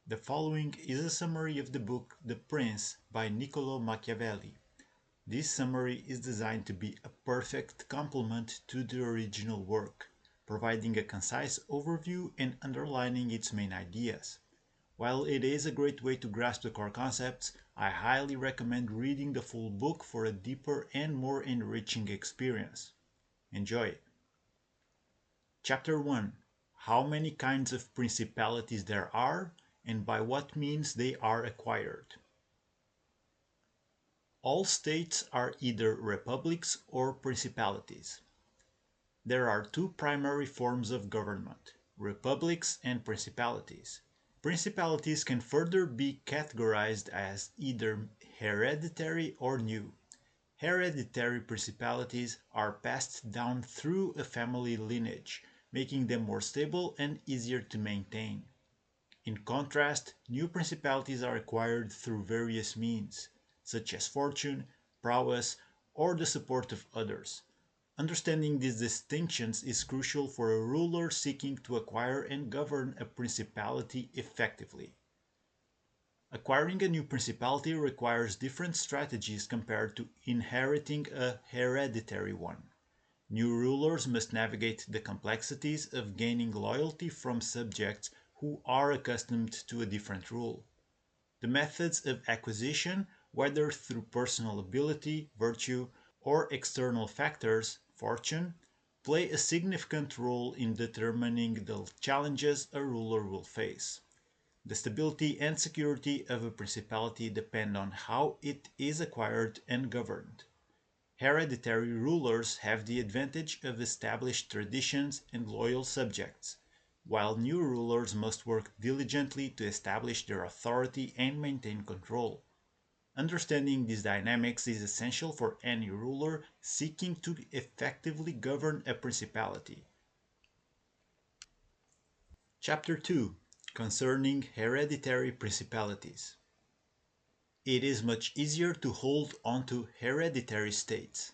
The following is a summary of the book The Prince by Niccolò Machiavelli. This summary is designed to be a perfect complement to the original work, providing a concise overview and underlining its main ideas. While it is a great way to grasp the core concepts, I highly recommend reading the full book for a deeper and more enriching experience. Enjoy! Chapter 1: How many kinds of principalities there are, and by what means they are acquired. All states are either republics or principalities. There are two primary forms of government: republics and principalities. Principalities can further be categorized as either hereditary or new. Hereditary principalities are passed down through a family lineage, making them more stable and easier to maintain. In contrast, new principalities are acquired through various means, such as fortune, prowess, or the support of others. Understanding these distinctions is crucial for a ruler seeking to acquire and govern a principality effectively. Acquiring a new principality requires different strategies compared to inheriting a hereditary one. New rulers must navigate the complexities of gaining loyalty from subjects who are accustomed to a different rule. The methods of acquisition, whether through personal ability, virtue, or external factors, fortune, play a significant role in determining the challenges a ruler will face. The stability and security of a principality depend on how it is acquired and governed. Hereditary rulers have the advantage of established traditions and loyal subjects, while new rulers must work diligently to establish their authority and maintain control. Understanding these dynamics is essential for any ruler seeking to effectively govern a principality. Chapter 2: Concerning Hereditary Principalities. It is much easier to hold onto hereditary states.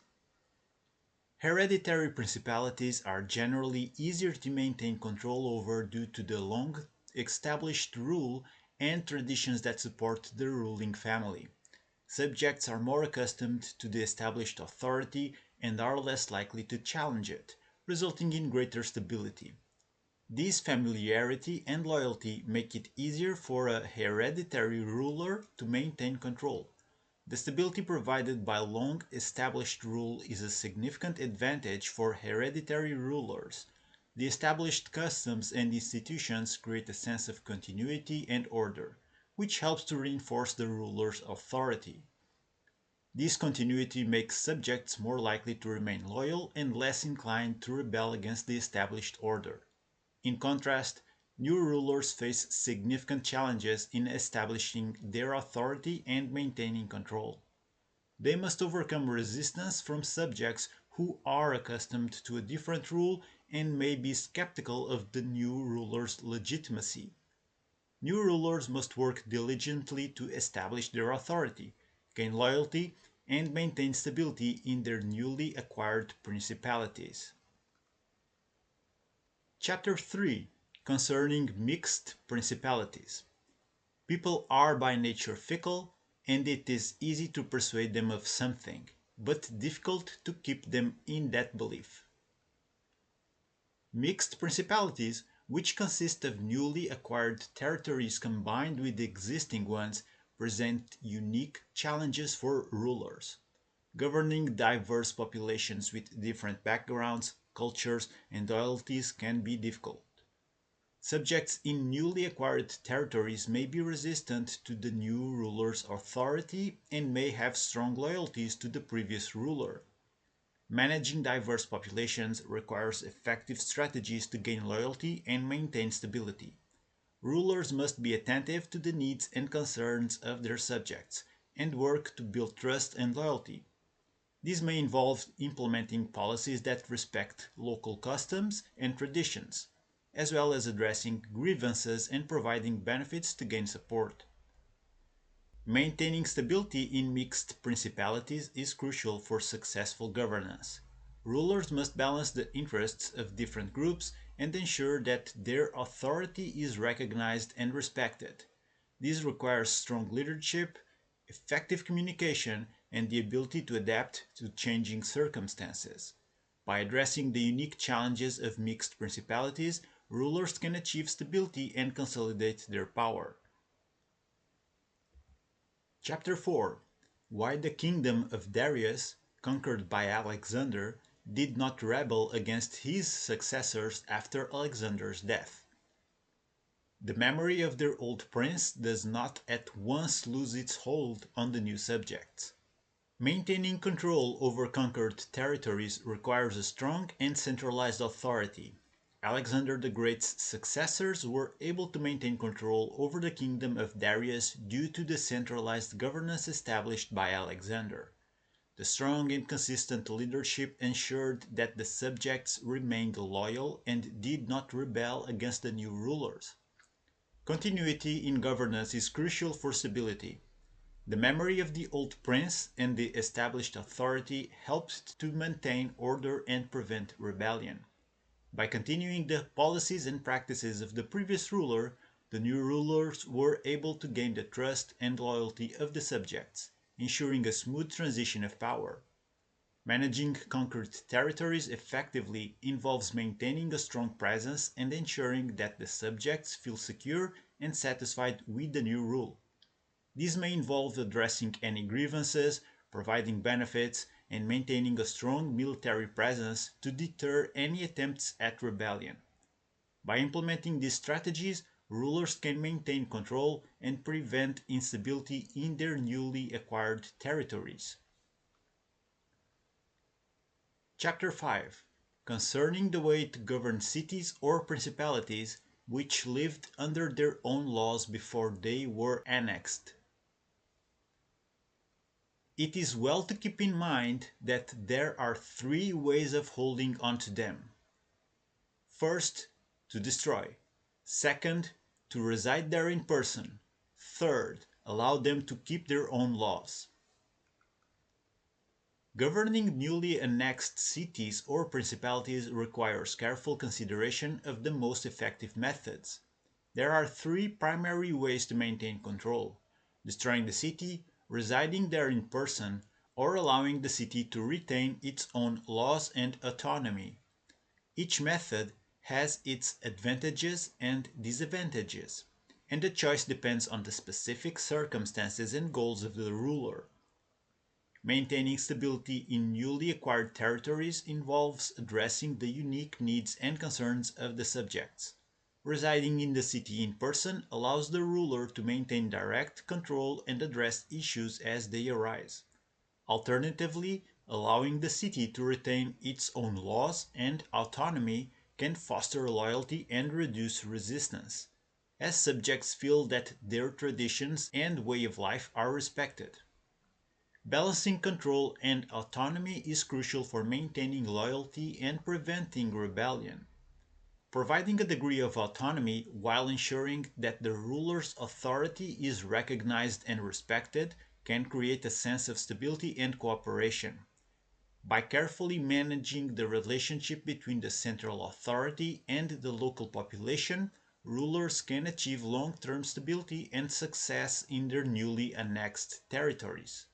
Hereditary principalities are generally easier to maintain control over due to the long established rule and traditions that support the ruling family. Subjects are more accustomed to the established authority and are less likely to challenge it, resulting in greater stability. This familiarity and loyalty make it easier for a hereditary ruler to maintain control. The stability provided by long-established rule is a significant advantage for hereditary rulers. The established customs and institutions create a sense of continuity and order, which helps to reinforce the ruler's authority. This continuity makes subjects more likely to remain loyal and less inclined to rebel against the established order. In contrast, new rulers face significant challenges in establishing their authority and maintaining control. They must overcome resistance from subjects who are accustomed to a different rule and may be skeptical of the new ruler's legitimacy. New rulers must work diligently to establish their authority, gain loyalty, and maintain stability in their newly acquired principalities. Chapter 3: Concerning Mixed Principalities. People are by nature fickle, and it is easy to persuade them of something, but difficult to keep them in that belief. Mixed principalities, which consist of newly acquired territories combined with existing ones, present unique challenges for rulers. Governing diverse populations with different backgrounds, cultures, and loyalties can be difficult. Subjects in newly acquired territories may be resistant to the new ruler's authority and may have strong loyalties to the previous ruler. Managing diverse populations requires effective strategies to gain loyalty and maintain stability. Rulers must be attentive to the needs and concerns of their subjects and work to build trust and loyalty. This may involve implementing policies that respect local customs and traditions, as well as addressing grievances and providing benefits to gain support. Maintaining stability in mixed principalities is crucial for successful governance. Rulers must balance the interests of different groups and ensure that their authority is recognized and respected. This requires strong leadership, effective communication, and the ability to adapt to changing circumstances. By addressing the unique challenges of mixed principalities, rulers can achieve stability and consolidate their power. Chapter 4. Why the kingdom of Darius, conquered by Alexander, did not rebel against his successors after Alexander's death. The memory of their old prince does not at once lose its hold on the new subjects. Maintaining control over conquered territories requires a strong and centralized authority. Alexander the Great's successors were able to maintain control over the kingdom of Darius due to the centralized governance established by Alexander. The strong and consistent leadership ensured that the subjects remained loyal and did not rebel against the new rulers. Continuity in governance is crucial for stability. The memory of the old prince and the established authority helped to maintain order and prevent rebellion. By continuing the policies and practices of the previous ruler, the new rulers were able to gain the trust and loyalty of the subjects, ensuring a smooth transition of power. Managing conquered territories effectively involves maintaining a strong presence and ensuring that the subjects feel secure and satisfied with the new rule. This may involve addressing any grievances, providing benefits, and maintaining a strong military presence to deter any attempts at rebellion. By implementing these strategies, rulers can maintain control and prevent instability in their newly acquired territories. Chapter 5. Concerning the way to govern cities or principalities which lived under their own laws before they were annexed. It is well to keep in mind that there are three ways of holding on to them. First, to destroy. Second, to reside there in person. Third, allow them to keep their own laws. Governing newly annexed cities or principalities requires careful consideration of the most effective methods. There are three primary ways to maintain control: destroying the city, residing there in person, or allowing the city to retain its own laws and autonomy. Each method has its advantages and disadvantages, and the choice depends on the specific circumstances and goals of the ruler. Maintaining stability in newly acquired territories involves addressing the unique needs and concerns of the subjects. Residing in the city in person allows the ruler to maintain direct control and address issues as they arise. Alternatively, allowing the city to retain its own laws and autonomy can foster loyalty and reduce resistance, as subjects feel that their traditions and way of life are respected. Balancing control and autonomy is crucial for maintaining loyalty and preventing rebellion. Providing a degree of autonomy while ensuring that the ruler's authority is recognized and respected can create a sense of stability and cooperation. By carefully managing the relationship between the central authority and the local population, rulers can achieve long-term stability and success in their newly annexed territories.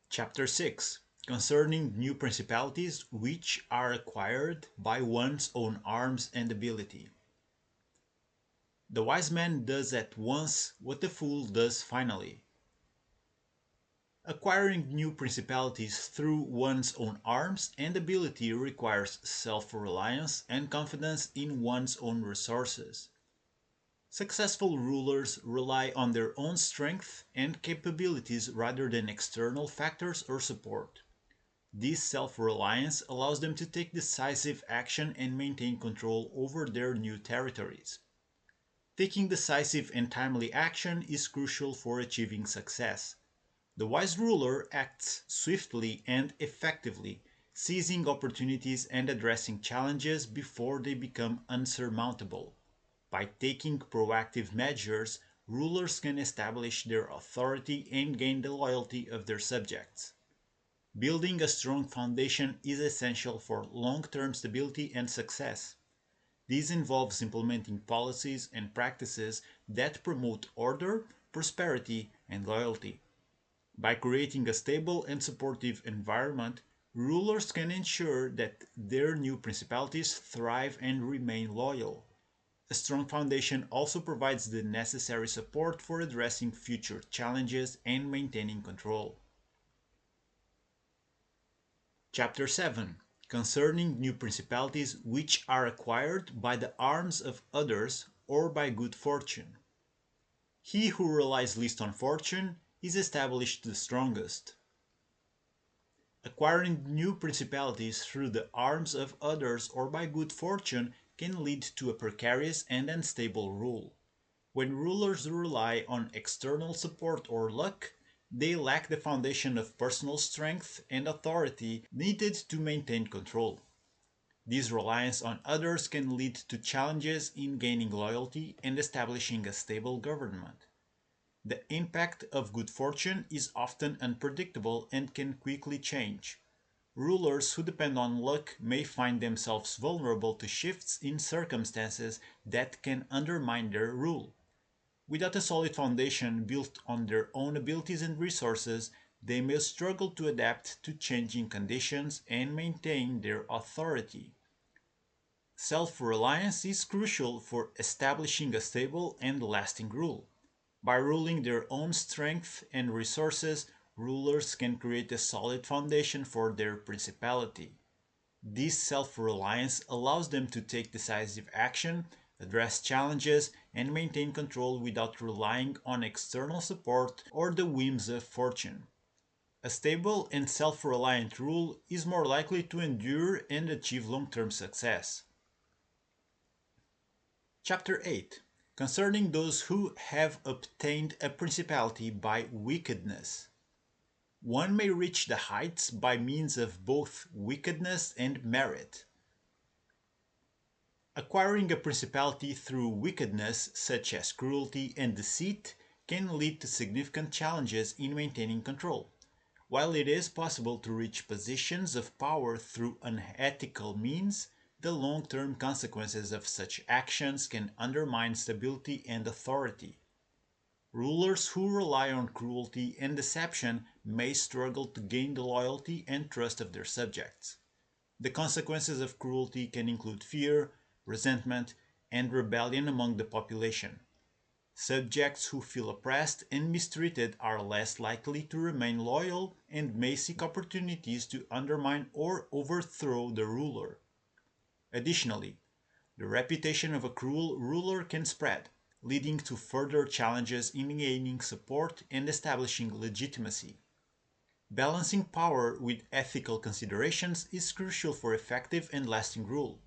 Chapter 6. Concerning new principalities which are acquired by one's own arms and ability. The wise man does at once what the fool does finally. Acquiring new principalities through one's own arms and ability requires self-reliance and confidence in one's own resources. Successful rulers rely on their own strength and capabilities rather than external factors or support. This self-reliance allows them to take decisive action and maintain control over their new territories. Taking decisive and timely action is crucial for achieving success. The wise ruler acts swiftly and effectively, seizing opportunities and addressing challenges before they become unsurmountable. By taking proactive measures, rulers can establish their authority and gain the loyalty of their subjects. Building a strong foundation is essential for long-term stability and success. This involves implementing policies and practices that promote order, prosperity, and loyalty. By creating a stable and supportive environment, rulers can ensure that their new principalities thrive and remain loyal. A strong foundation also provides the necessary support for addressing future challenges and maintaining control. Chapter 7, concerning new principalities which are acquired by the arms of others or by good fortune. He who relies least on fortune is established the strongest. Acquiring new principalities through the arms of others or by good fortune can lead to a precarious and unstable rule. When rulers rely on external support or luck, they lack the foundation of personal strength and authority needed to maintain control. This reliance on others can lead to challenges in gaining loyalty and establishing a stable government. The impact of good fortune is often unpredictable and can quickly change. Rulers who depend on luck may find themselves vulnerable to shifts in circumstances that can undermine their rule. Without a solid foundation built on their own abilities and resources, they may struggle to adapt to changing conditions and maintain their authority. Self-reliance is crucial for establishing a stable and lasting rule. By ruling their own strength and resources, rulers can create a solid foundation for their principality. This self-reliance allows them to take decisive action, address challenges, and maintain control without relying on external support or the whims of fortune. A stable and self-reliant rule is more likely to endure and achieve long-term success. Chapter 8, concerning those who have obtained a principality by wickedness. One may reach the heights by means of both wickedness and merit. Acquiring a principality through wickedness, such as cruelty and deceit, can lead to significant challenges in maintaining control. While it is possible to reach positions of power through unethical means, the long-term consequences of such actions can undermine stability and authority. Rulers who rely on cruelty and deception may struggle to gain the loyalty and trust of their subjects. The consequences of cruelty can include fear, resentment, and rebellion among the population. Subjects who feel oppressed and mistreated are less likely to remain loyal and may seek opportunities to undermine or overthrow the ruler. Additionally, the reputation of a cruel ruler can spread, leading to further challenges in gaining support and establishing legitimacy. Balancing power with ethical considerations is crucial for effective and lasting rule.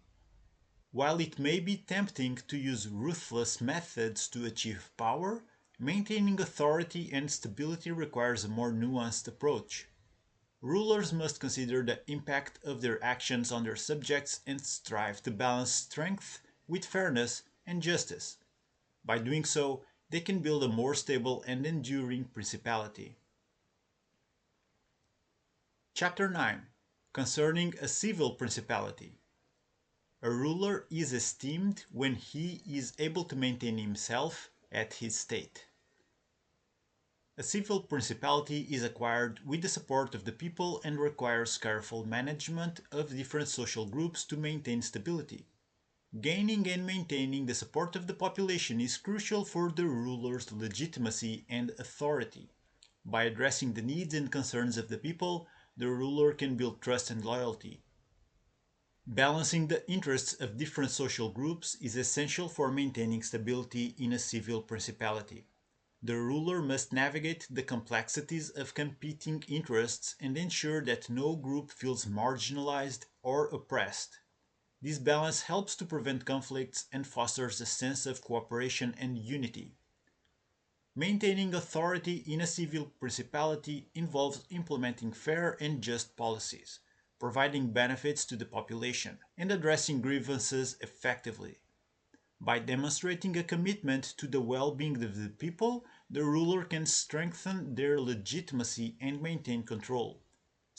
While it may be tempting to use ruthless methods to achieve power, maintaining authority and stability requires a more nuanced approach. Rulers must consider the impact of their actions on their subjects and strive to balance strength with fairness and justice. By doing so, they can build a more stable and enduring principality. Chapter 9, concerning a civil principality. A ruler is esteemed when he is able to maintain himself at his state. A civil principality is acquired with the support of the people and requires careful management of different social groups to maintain stability. Gaining and maintaining the support of the population is crucial for the ruler's legitimacy and authority. By addressing the needs and concerns of the people, the ruler can build trust and loyalty. Balancing the interests of different social groups is essential for maintaining stability in a civil principality. The ruler must navigate the complexities of competing interests and ensure that no group feels marginalized or oppressed. This balance helps to prevent conflicts and fosters a sense of cooperation and unity. Maintaining authority in a civil principality involves implementing fair and just policies, providing benefits to the population, and addressing grievances effectively. By demonstrating a commitment to the well-being of the people, the ruler can strengthen their legitimacy and maintain control.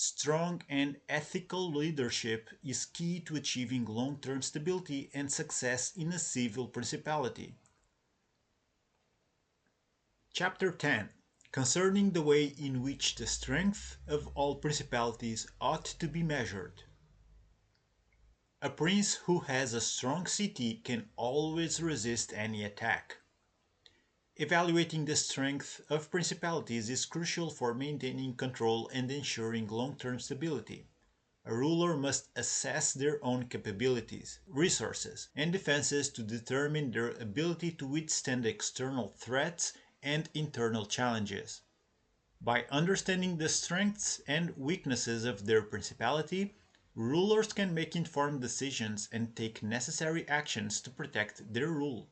Strong and ethical leadership is key to achieving long-term stability and success in a civil principality. Chapter 10, concerning the way in which the strength of all principalities ought to be measured. A prince who has a strong city can always resist any attack. Evaluating the strength of principalities is crucial for maintaining control and ensuring long-term stability. A ruler must assess their own capabilities, resources, and defenses to determine their ability to withstand external threats and internal challenges. By understanding the strengths and weaknesses of their principality, rulers can make informed decisions and take necessary actions to protect their rule.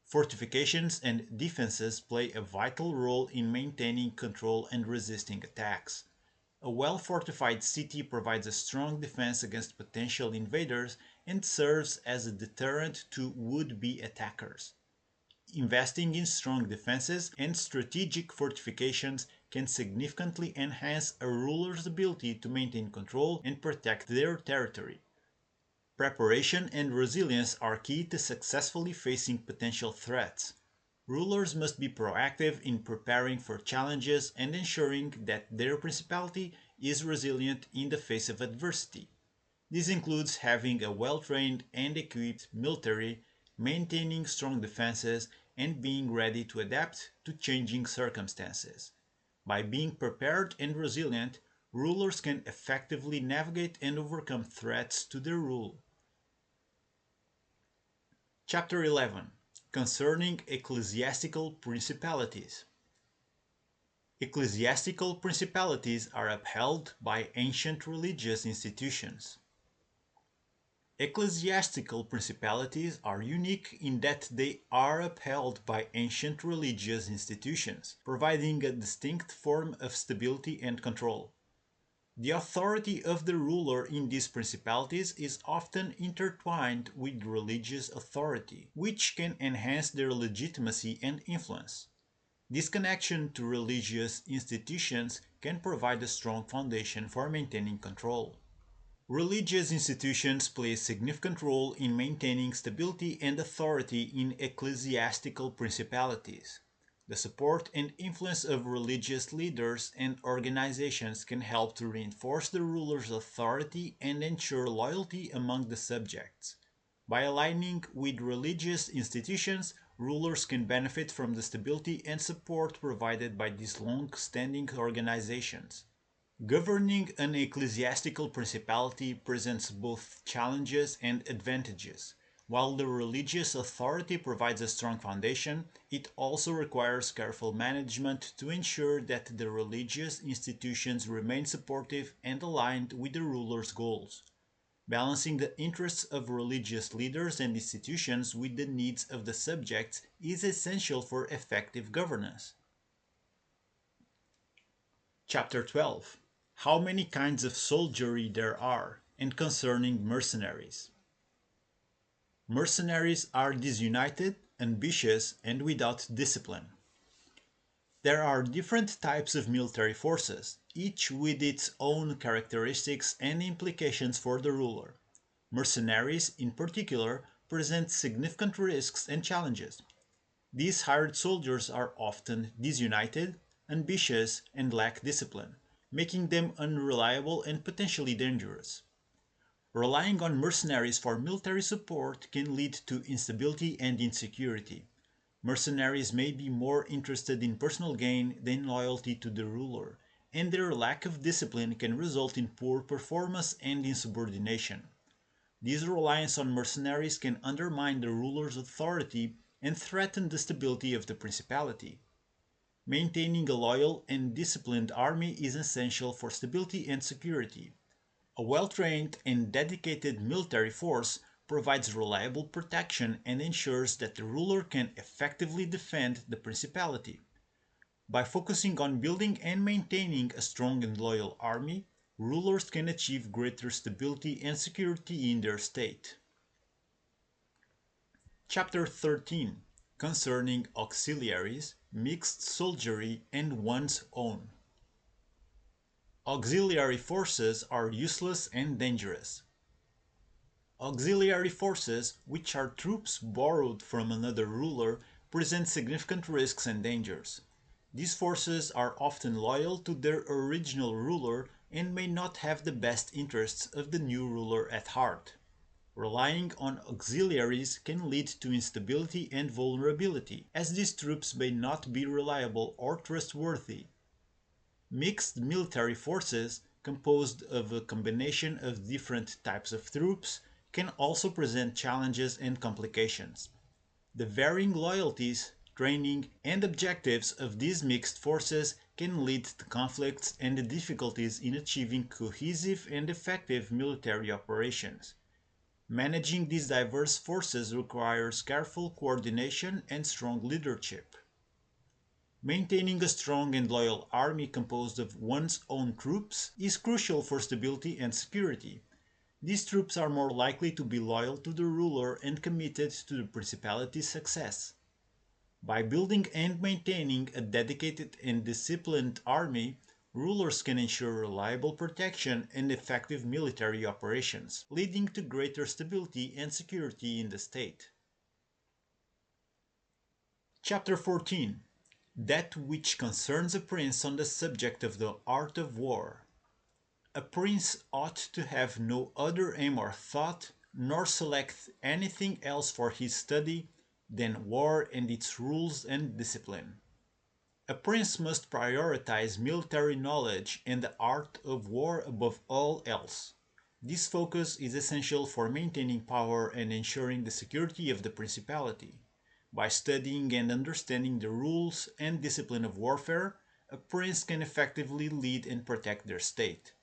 Fortifications and defenses play a vital role in maintaining control and resisting attacks. A well-fortified city provides a strong defense against potential invaders and serves as a deterrent to would-be attackers. Investing in strong defenses and strategic fortifications can significantly enhance a ruler's ability to maintain control and protect their territory. Preparation and resilience are key to successfully facing potential threats. Rulers must be proactive in preparing for challenges and ensuring that their principality is resilient in the face of adversity. This includes having a well-trained and equipped military, maintaining strong defenses, and being ready to adapt to changing circumstances. By being prepared and resilient, rulers can effectively navigate and overcome threats to their rule. Chapter 11, concerning ecclesiastical principalities. Ecclesiastical principalities are upheld by ancient religious institutions. Ecclesiastical principalities are unique in that they are upheld by ancient religious institutions, providing a distinct form of stability and control. The authority of the ruler in these principalities is often intertwined with religious authority, which can enhance their legitimacy and influence. This connection to religious institutions can provide a strong foundation for maintaining control. Religious institutions play a significant role in maintaining stability and authority in ecclesiastical principalities. The support and influence of religious leaders and organizations can help to reinforce the ruler's authority and ensure loyalty among the subjects. By aligning with religious institutions, rulers can benefit from the stability and support provided by these long-standing organizations. Governing an ecclesiastical principality presents both challenges and advantages. While the religious authority provides a strong foundation, it also requires careful management to ensure that the religious institutions remain supportive and aligned with the ruler's goals. Balancing the interests of religious leaders and institutions with the needs of the subjects is essential for effective governance. Chapter 12, how many kinds of soldiery there are, and concerning mercenaries. Mercenaries are disunited, ambitious, and without discipline. There are different types of military forces, each with its own characteristics and implications for the ruler. Mercenaries, in particular, present significant risks and challenges. These hired soldiers are often disunited, ambitious, and lack discipline, making them unreliable and potentially dangerous. Relying on mercenaries for military support can lead to instability and insecurity. Mercenaries may be more interested in personal gain than loyalty to the ruler, and their lack of discipline can result in poor performance and insubordination. This reliance on mercenaries can undermine the ruler's authority and threaten the stability of the principality. Maintaining a loyal and disciplined army is essential for stability and security. A well-trained and dedicated military force provides reliable protection and ensures that the ruler can effectively defend the principality. By focusing on building and maintaining a strong and loyal army, rulers can achieve greater stability and security in their state. Chapter 13, concerning auxiliaries, mixed soldiery, and one's own. Auxiliary forces are useless and dangerous. Auxiliary forces, which are troops borrowed from another ruler, present significant risks and dangers. These forces are often loyal to their original ruler and may not have the best interests of the new ruler at heart. Relying on auxiliaries can lead to instability and vulnerability, as these troops may not be reliable or trustworthy. Mixed military forces, composed of a combination of different types of troops, can also present challenges and complications. The varying loyalties, training, and objectives of these mixed forces can lead to conflicts and difficulties in achieving cohesive and effective military operations. Managing these diverse forces requires careful coordination and strong leadership. Maintaining a strong and loyal army composed of one's own troops is crucial for stability and security. These troops are more likely to be loyal to the ruler and committed to the principality's success. By building and maintaining a dedicated and disciplined army, rulers can ensure reliable protection and effective military operations, leading to greater stability and security in the state. Chapter 14. That which concerns a prince on the subject of the art of war. A prince ought to have no other aim or thought, nor select anything else for his study, than war and its rules and discipline. A prince must prioritize military knowledge and the art of war above all else. This focus is essential for maintaining power and ensuring the security of the principality. By studying and understanding the rules and discipline of warfare, a prince can effectively lead and protect their state.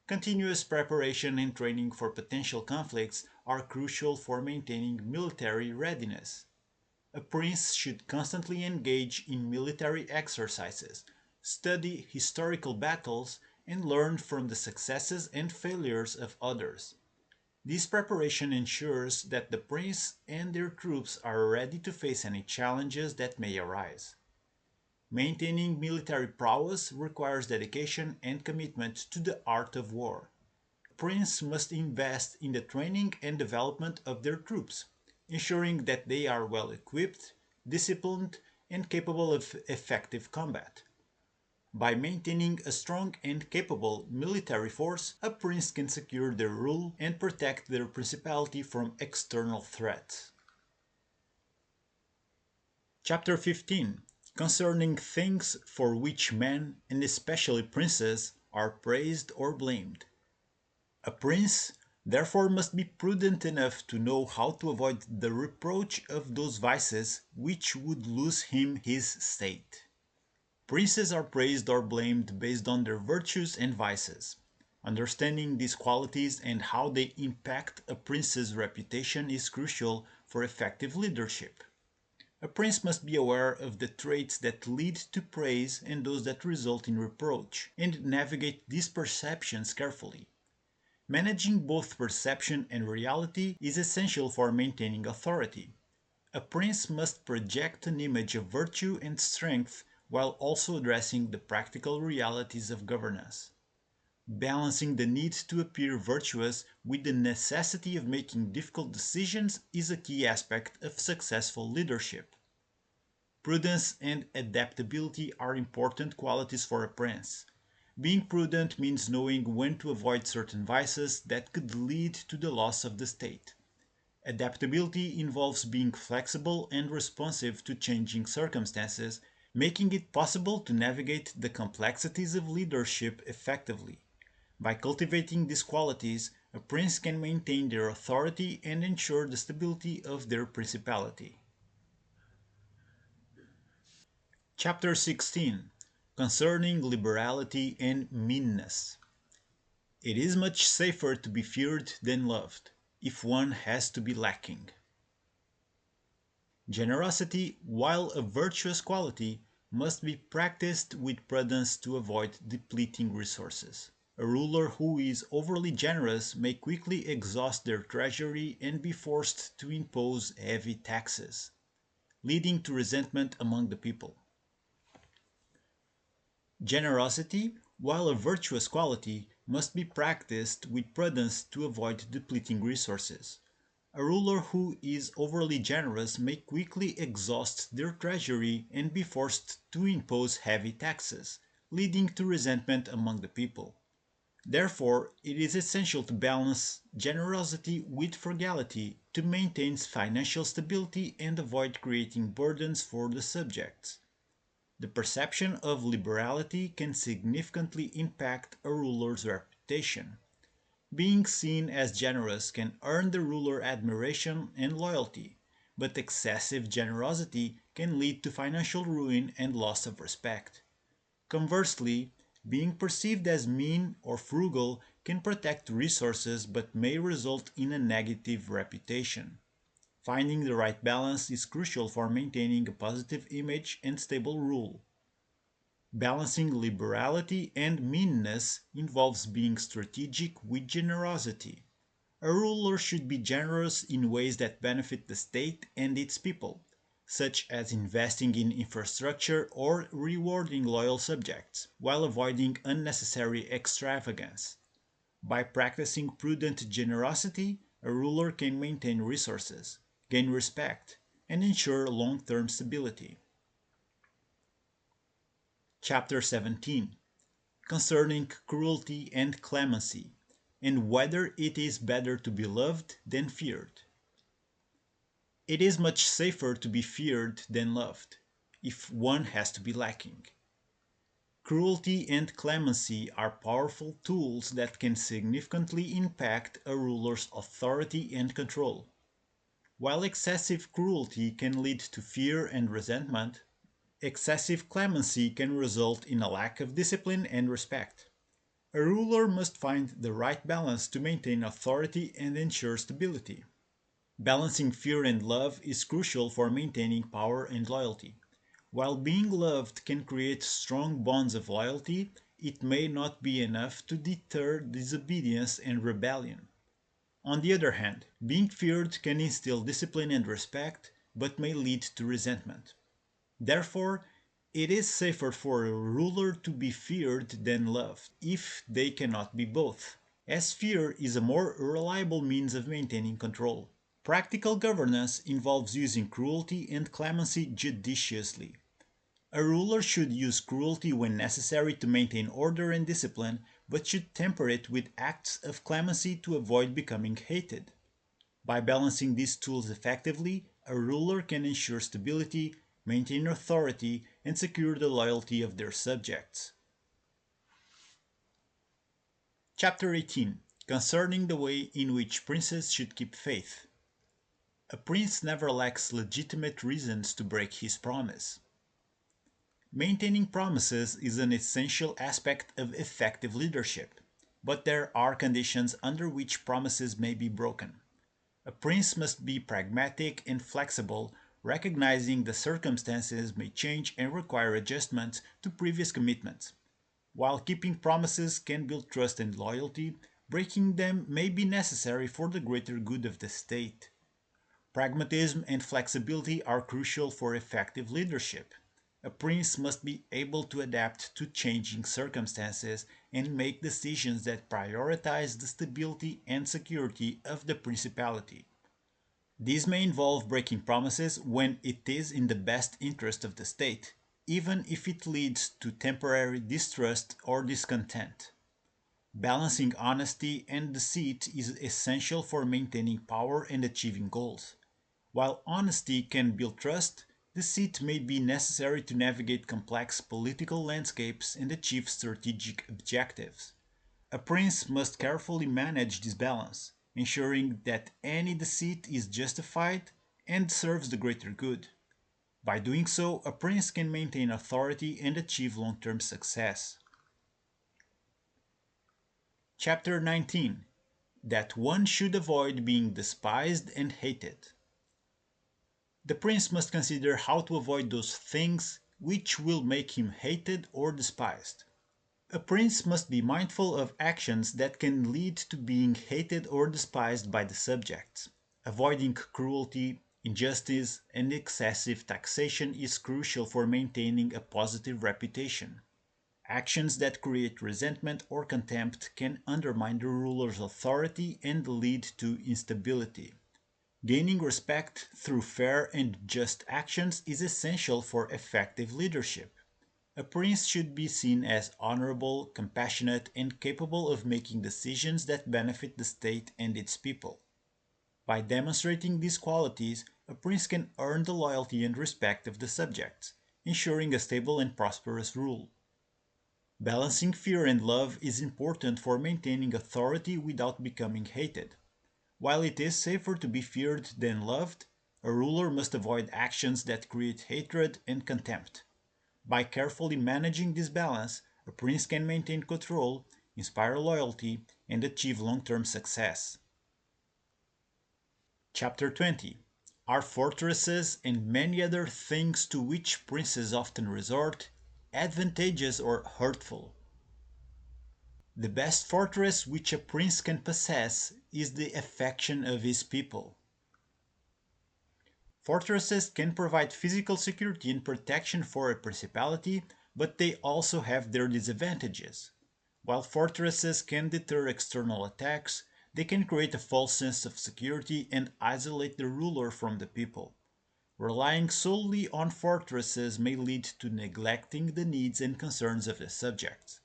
Continuous preparation and training for potential conflicts are crucial for maintaining military readiness. A prince should constantly engage in military exercises, study historical battles, and learn from the successes and failures of others. This preparation ensures that the prince and their troops are ready to face any challenges that may arise. Maintaining military prowess requires dedication and commitment to the art of war. A prince must invest in the training and development of their troops, ensuring that they are well equipped, disciplined, and capable of effective combat. By maintaining a strong and capable military force, a prince can secure their rule and protect their principality from external threats. Chapter 15. Concerning things for which men, and especially princes, are praised or blamed. A prince, therefore, must be prudent enough to know how to avoid the reproach of those vices which would lose him his state. Princes are praised or blamed based on their virtues and vices. Understanding these qualities and how they impact a prince's reputation is crucial for effective leadership. A prince must be aware of the traits that lead to praise and those that result in reproach, and navigate these perceptions carefully. Managing both perception and reality is essential for maintaining authority. A prince must project an image of virtue and strength while also addressing the practical realities of governance. Balancing the need to appear virtuous with the necessity of making difficult decisions is a key aspect of successful leadership. Prudence and adaptability are important qualities for a prince. Being prudent means knowing when to avoid certain vices that could lead to the loss of the state. Adaptability involves being flexible and responsive to changing circumstances, making it possible to navigate the complexities of leadership effectively. By cultivating these qualities, a prince can maintain their authority and ensure the stability of their principality. Chapter 16. Concerning liberality and meanness. It is much safer to be feared than loved, if one has to be lacking. Generosity, while a virtuous quality, must be practiced with prudence to avoid depleting resources. A ruler who is overly generous may quickly exhaust their treasury and be forced to impose heavy taxes, leading to resentment among the people. Generosity, while a virtuous quality must be practiced with prudence to avoid depleting resources. A ruler who is overly generous may quickly exhaust their treasury and be forced to impose heavy taxes, leading to resentment among the people. Therefore, it is essential to balance generosity with frugality to maintain financial stability and avoid creating burdens for the subjects. The perception of liberality can significantly impact a ruler's reputation. Being seen as generous can earn the ruler admiration and loyalty, but excessive generosity can lead to financial ruin and loss of respect. Conversely, being perceived as mean or frugal can protect resources but may result in a negative reputation. Finding the right balance is crucial for maintaining a positive image and stable rule. Balancing liberality and meanness involves being strategic with generosity. A ruler should be generous in ways that benefit the state and its people, such as investing in infrastructure or rewarding loyal subjects, while avoiding unnecessary extravagance. By practicing prudent generosity, a ruler can maintain resources, gain respect, and ensure long term stability. Chapter 17, concerning cruelty and clemency, and whether it is better to be loved than feared. It is much safer to be feared than loved, if one has to be lacking. Cruelty and clemency are powerful tools that can significantly impact a ruler's authority and control. While excessive cruelty can lead to fear and resentment, excessive clemency can result in a lack of discipline and respect. A ruler must find the right balance to maintain authority and ensure stability. Balancing fear and love is crucial for maintaining power and loyalty. While being loved can create strong bonds of loyalty, it may not be enough to deter disobedience and rebellion. On the other hand, being feared can instill discipline and respect, but may lead to resentment. Therefore, it is safer for a ruler to be feared than loved, if they cannot be both, as fear is a more reliable means of maintaining control. Practical governance involves using cruelty and clemency judiciously. A ruler should use cruelty when necessary to maintain order and discipline, but should temper it with acts of clemency to avoid becoming hated. By balancing these tools effectively, a ruler can ensure stability, maintain authority, and secure the loyalty of their subjects. Chapter 18, concerning the way in which princes should keep faith. A prince never lacks legitimate reasons to break his promise. Maintaining promises is an essential aspect of effective leadership, but there are conditions under which promises may be broken. A prince must be pragmatic and flexible, recognizing the circumstances may change and require adjustments to previous commitments. While keeping promises can build trust and loyalty, breaking them may be necessary for the greater good of the state. Pragmatism and flexibility are crucial for effective leadership. A prince must be able to adapt to changing circumstances and make decisions that prioritize the stability and security of the principality. These may involve breaking promises when it is in the best interest of the state, even if it leads to temporary distrust or discontent. Balancing honesty and deceit is essential for maintaining power and achieving goals. While honesty can build trust, deceit may be necessary to navigate complex political landscapes and achieve strategic objectives. A prince must carefully manage this balance, ensuring that any deceit is justified and serves the greater good. By doing so, a prince can maintain authority and achieve long term success. Chapter 19, that one should avoid being despised and hated. The prince must consider how to avoid those things which will make him hated or despised. A prince must be mindful of actions that can lead to being hated or despised by the subjects. Avoiding cruelty, injustice, and excessive taxation is crucial for maintaining a positive reputation. Actions that create resentment or contempt can undermine the ruler's authority and lead to instability. Gaining respect through fair and just actions is essential for effective leadership. A prince should be seen as honorable, compassionate, and capable of making decisions that benefit the state and its people. By demonstrating these qualities, a prince can earn the loyalty and respect of the subjects, ensuring a stable and prosperous rule. Balancing fear and love is important for maintaining authority without becoming hated. While it is safer to be feared than loved, a ruler must avoid actions that create hatred and contempt. By carefully managing this balance, a prince can maintain control, inspire loyalty, and achieve long-term success. Chapter 20. Are fortresses and many other things to which princes often resort advantageous or hurtful? The best fortress which a prince can possess is the affection of his people. Fortresses can provide physical security and protection for a principality, but they also have their disadvantages. While fortresses can deter external attacks, they can create a false sense of security and isolate the ruler from the people. Relying solely on fortresses may lead to neglecting the needs and concerns of the subjects.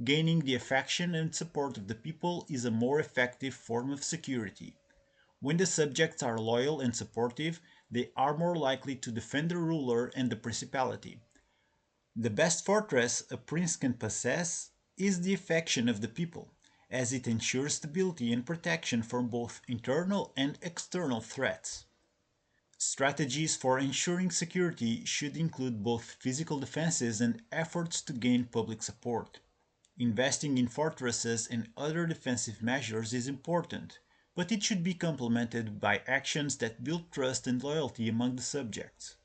Gaining the affection and support of the people is a more effective form of security. When the subjects are loyal and supportive, they are more likely to defend the ruler and the principality. The best fortress a prince can possess is the affection of the people, as it ensures stability and protection from both internal and external threats. Strategies for ensuring security should include both physical defenses and efforts to gain public support. Investing in fortresses and other defensive measures is important, but it should be complemented by actions that build trust and loyalty among the subjects.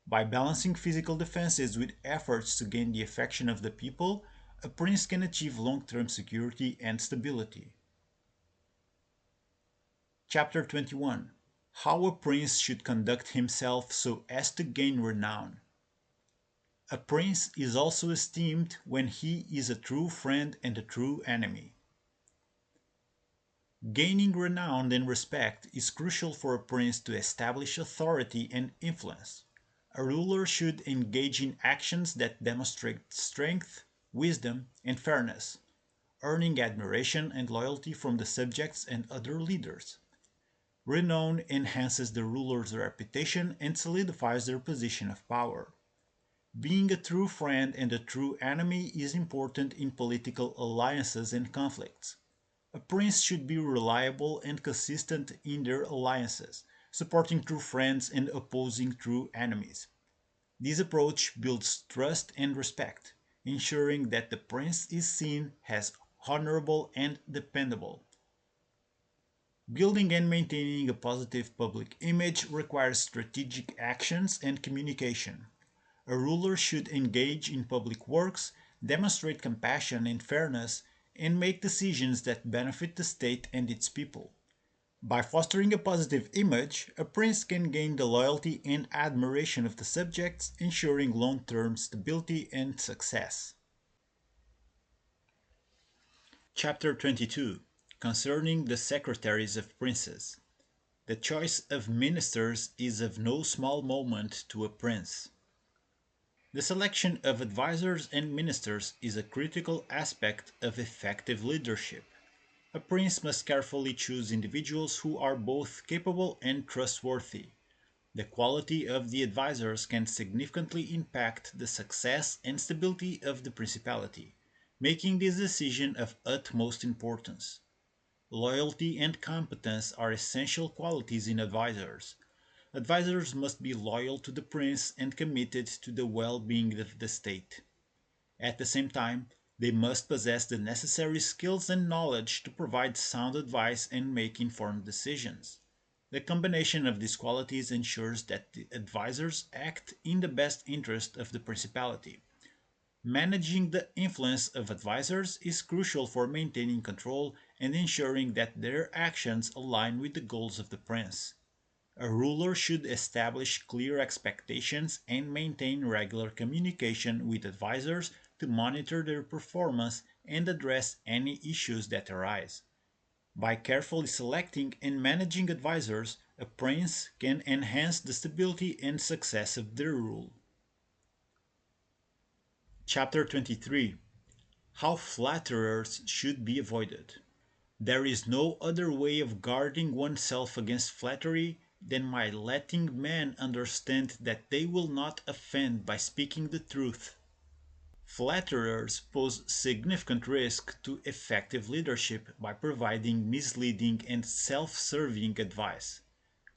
By balancing physical defenses with efforts to gain the affection of the people, a prince can achieve long-term security and stability. Chapter 21. How a prince should conduct himself so as to gain renown. A prince is also esteemed when he is a true friend and a true enemy. Gaining renown and respect is crucial for a prince to establish authority and influence. A ruler should engage in actions that demonstrate strength, wisdom, and fairness, earning admiration and loyalty from the subjects and other leaders. Renown enhances the ruler's reputation and solidifies their position of power. Being a true friend and a true enemy is important in political alliances and conflicts. A prince should be reliable and consistent in their alliances, supporting true friends and opposing true enemies. This approach builds trust and respect, ensuring that the prince is seen as honorable and dependable. Building and maintaining a positive public image requires strategic actions and communication. A ruler should engage in public works, demonstrate compassion and fairness, and make decisions that benefit the state and its people. By fostering a positive image, a prince can gain the loyalty and admiration of the subjects, ensuring long-term stability and success. Chapter 22. Concerning the secretaries of princes. The choice of ministers is of no small moment to a prince. The selection of advisors and ministers is a critical aspect of effective leadership. A prince must carefully choose individuals who are both capable and trustworthy. The quality of the advisors can significantly impact the success and stability of the principality, making this decision of utmost importance. Loyalty and competence are essential qualities in advisors. Advisors must be loyal to the prince and committed to the well-being of the state. At the same time, they must possess the necessary skills and knowledge to provide sound advice and make informed decisions. The combination of these qualities ensures that the advisors act in the best interest of the principality. Managing the influence of advisors is crucial for maintaining control and ensuring that their actions align with the goals of the prince. A ruler should establish clear expectations and maintain regular communication with advisors to monitor their performance and address any issues that arise. By carefully selecting and managing advisors, a prince can enhance the stability and success of their rule. Chapter 23. How flatterers should be avoided. There is no other way of guarding oneself against flattery than by letting men understand that they will not offend by speaking the truth. Flatterers pose significant risk to effective leadership by providing misleading and self-serving advice.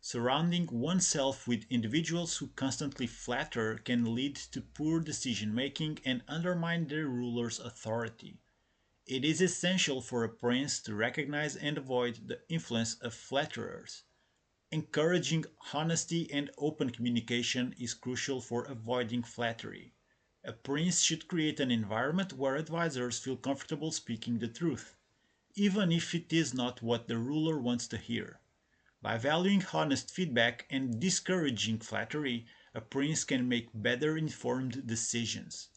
Surrounding oneself with individuals who constantly flatter can lead to poor decision making and undermine their ruler's authority. It is essential for a prince to recognize and avoid the influence of flatterers. Encouraging honesty and open communication is crucial for avoiding flattery. A prince should create an environment where advisors feel comfortable speaking the truth, even if it is not what the ruler wants to hear. By valuing honest feedback and discouraging flattery, a prince can make better informed decisions.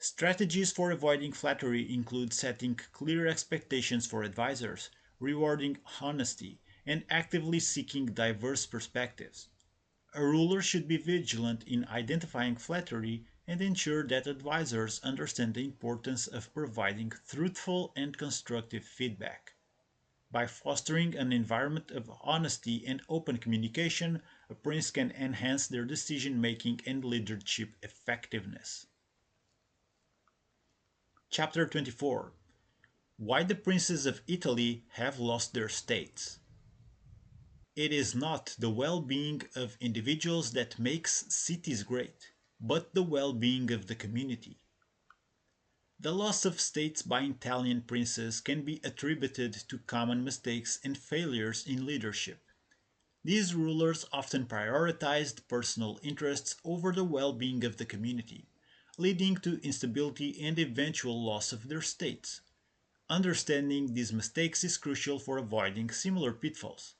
Strategies for avoiding flattery include setting clear expectations for advisors, rewarding honesty, and actively seeking diverse perspectives. A ruler should be vigilant in identifying flattery and ensure that advisors understand the importance of providing truthful and constructive feedback. By fostering an environment of honesty and open communication, a prince can enhance their decision making and leadership effectiveness. Chapter 24. Why the princes of Italy have lost their states. It is not the well-being of individuals that makes cities great, but the well-being of the community. The loss of states by Italian princes can be attributed to common mistakes and failures in leadership. These rulers often prioritized personal interests over the well-being of the community, leading to instability and eventual loss of their states. Understanding these mistakes is crucial for avoiding similar pitfalls.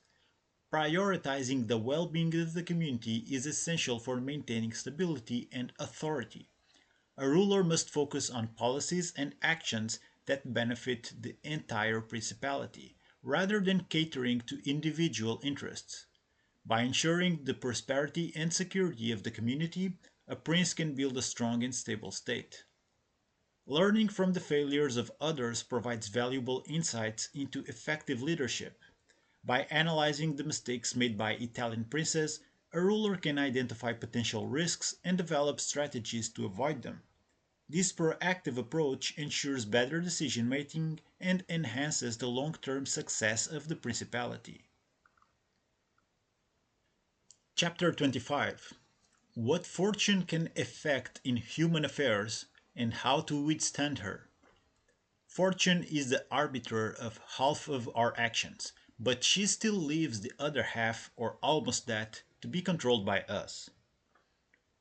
Prioritizing the well-being of the community is essential for maintaining stability and authority. A ruler must focus on policies and actions that benefit the entire principality, rather than catering to individual interests. By ensuring the prosperity and security of the community, a prince can build a strong and stable state. Learning from the failures of others provides valuable insights into effective leadership. By analyzing the mistakes made by Italian princes, a ruler can identify potential risks and develop strategies to avoid them. This proactive approach ensures better decision making and enhances the long term success of the principality. Chapter 25. What fortune can effect in human affairs and how to withstand her. Fortune is the arbiter of half of our actions, but she still leaves the other half, or almost that, to be controlled by us.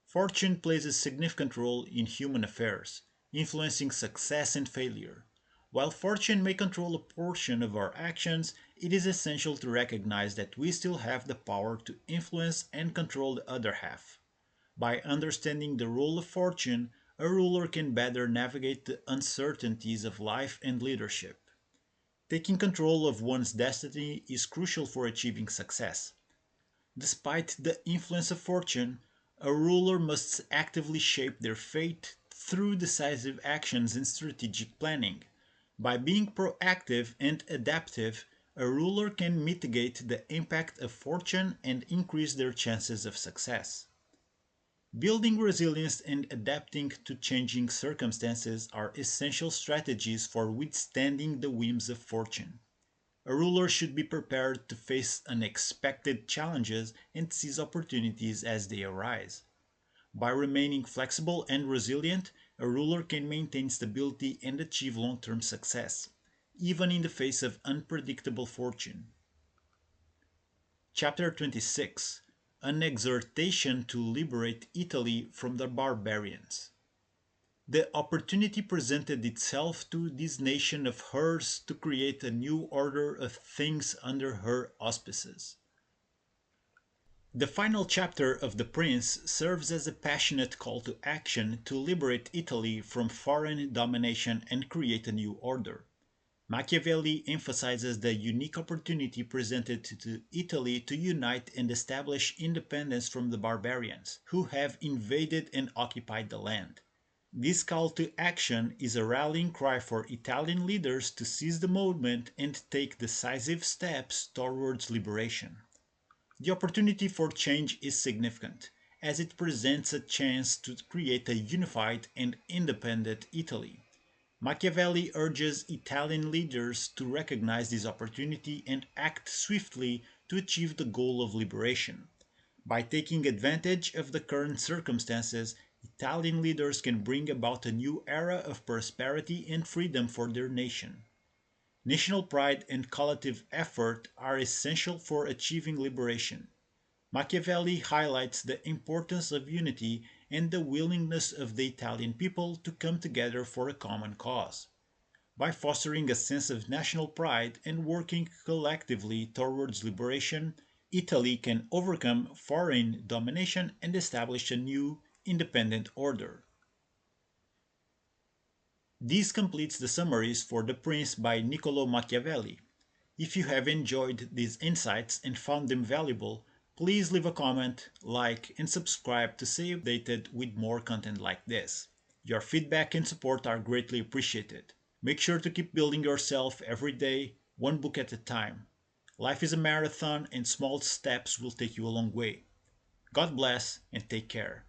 Fortune plays a significant role in human affairs, influencing success and failure. While fortune may control a portion of our actions, it is essential to recognize that we still have the power to influence and control the other half. By understanding the role of fortune, a ruler can better navigate the uncertainties of life and leadership. Taking control of one's destiny is crucial for achieving success. Despite the influence of fortune, a ruler must actively shape their fate through decisive actions and strategic planning. By being proactive and adaptive, a ruler can mitigate the impact of fortune and increase their chances of success. Building resilience and adapting to changing circumstances are essential strategies for withstanding the whims of fortune. A ruler should be prepared to face unexpected challenges and seize opportunities as they arise. By remaining flexible and resilient, a ruler can maintain stability and achieve long term success, even in the face of unpredictable fortune. Chapter 26. An exhortation to liberate Italy from the barbarians. The opportunity presented itself to this nation of hers to create a new order of things under her auspices. The final chapter of The Prince serves as a passionate call to action to liberate Italy from foreign domination and create a new order. Machiavelli emphasizes the unique opportunity presented to Italy to unite and establish independence from the barbarians who have invaded and occupied the land. This call to action is a rallying cry for Italian leaders to seize the moment and take decisive steps towards liberation. The opportunity for change is significant, as it presents a chance to create a unified and independent Italy. Machiavelli urges Italian leaders to recognize this opportunity and act swiftly to achieve the goal of liberation. By taking advantage of the current circumstances, Italian leaders can bring about a new era of prosperity and freedom for their nation. National pride and collective effort are essential for achieving liberation. Machiavelli highlights the importance of unity and the willingness of the Italian people to come together for a common cause. By fostering a sense of national pride and working collectively towards liberation, Italy can overcome foreign domination and establish a new, independent order. This completes the summaries for The Prince by Niccolò Machiavelli. If you have enjoyed these insights and found them valuable, please leave a comment, like, and subscribe to stay updated with more content like this. Your feedback and support are greatly appreciated. Make sure to keep building yourself every day, one book at a time. Life is a marathon and small steps will take you a long way. God bless and take care.